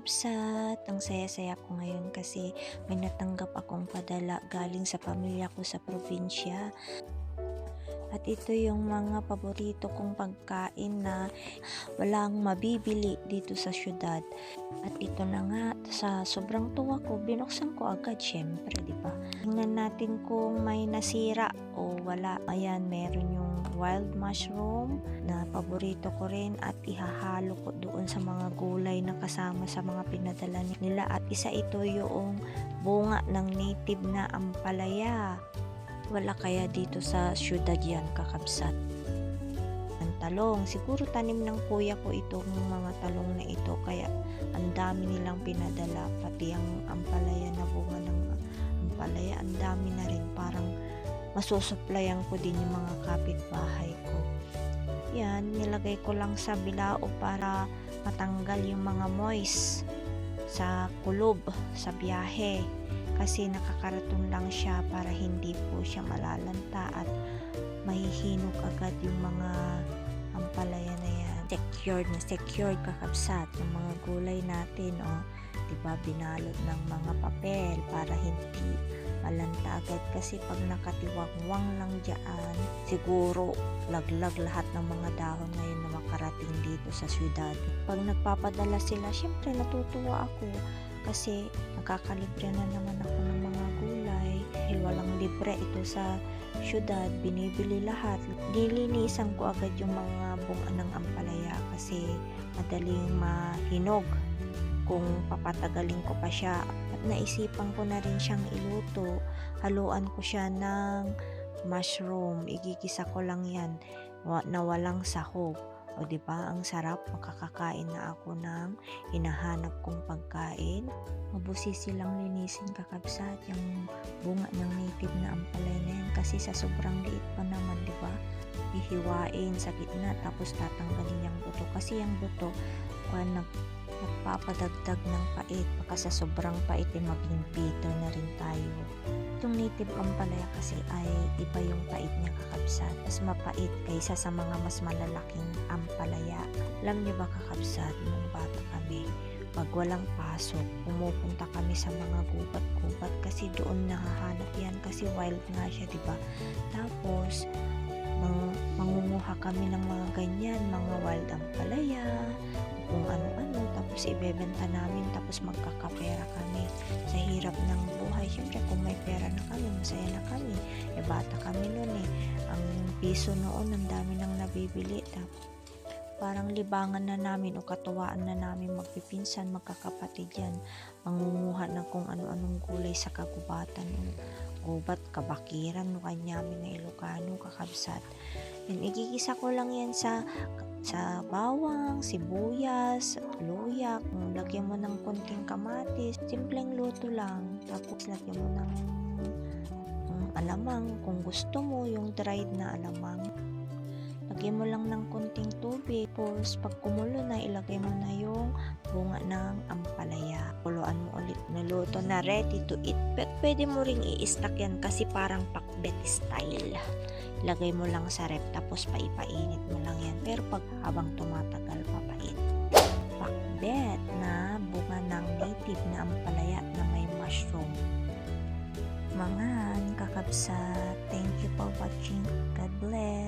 kakabsat, ang saya-saya ko ngayon kasi may natanggap akong padala galing sa pamilya ko sa probinsya. At ito yung mga paborito kong pagkain na walang mabibili dito sa syudad. At ito na nga, sa sobrang tuwa ko, binuksan ko agad syempre, di ba? Tingnan natin kung may nasira o wala. Ayan, meron yung wild mushroom na paborito ko rin at ihahalo ko doon sa mga gulay na kasama sa mga pinadala nila. At isa ito yung bunga ng native na ampalaya. Wala kaya dito sa syudad yan, kakabsat. Ang talong, siguro tanim ng kuya ko itong mga talong na ito, kaya ang dami nilang pinadala, pati ang ampalaya na bunga ng ampalaya, ang dami na rin, parang masusuplayan ko din yung mga kapitbahay ko. Yan, nilagay ko lang sa bilao para matanggal yung mga moist sa kulob, sa biyahe. Kasi nakakaraton lang siya para hindi po siya malalanta at mahihinog agad yung mga ampalaya na yan. Secured kakabsat ng mga gulay natin, oh. Diba, binalot ng mga papel para hindi malanta agad kasi pag nakatiwangwang lang dyan, siguro laglag lahat ng mga dahon ngayon na makarating dito sa syudad. Pag nagpapadala sila, syempre natutuwa ako kasi nakakalibre na naman ako ng mga gulay. Dahil walang libre ito sa syudad, binibili lahat. Nilinisan ko agad yung mga bunga ng ampalaya kasi madaling mahinog kung papatagalin ko pa siya. At naisipan ko na rin siyang iluto. Haluan ko siya ng mushroom. Igigisa ko lang yan na walang sahog. O diba, ang sarap, makakakain na ako ng hinahanap kong pagkain. Mabusisi lang linisin, kakabsat, yung bunga ng native na ampalaya na yan kasi sa sobrang liit pa naman, diba? Hihiwain sa gitna tapos tatanggalin yung buto kasi yung buto nagpapadagdag ng pait, baka sa sobrang pait maging bitter na rin tayo. Itong native ampalaya kasi ay iba yung pait niya, kakabsat. Mas mapait kaysa sa mga mas malalaking ampalaya. Alam niyo ba, kakabsat, nung bata kami, pag walang pasok, pumupunta kami sa mga gubat-gubat kasi doon nahahanap yan kasi wild nga siya, diba? Tapos mangunguha kami ng mga ganyan, mga wild ampalaya, kung ano-ano, tapos ibebenta namin, tapos magkakapera kami sa hirap ng buhay. Siyempre kung may pera na kami, masaya na kami. Bata kami noon ang piso noon, ang dami nang nabibili, tapos parang libangan na namin o katuwaan na namin magpipinsan, magkakapatid yan, mangunguha ng kung ano-anong gulay sa kagubatan, gubat, kabakiran, kanyamin na Ilocano, kakabsat. Yan, igigisa ko lang yan sa bawang, sibuyas, luya, lagyan mo ng konting kamatis, simpleng luto lang. Tapos lagyan mo ng alamang, kung gusto mo yung dried na alamang. Lagyan mo lang ng konting tubig. Tapos pag kumulo na, ilagay mo na yung bunga ng ampalaya. Kuluan mo ulit. Naluto na, ready to eat. Pwede mo ring i-stack yan kasi parang pakbet style. Ilagay mo lang sa rep tapos paipainit mo lang yan. Pero pag habang tumatagal, papait. Pakbet na bunga ng native na ampalaya na may mushroom. Mga kakabsat, thank you for watching. God bless.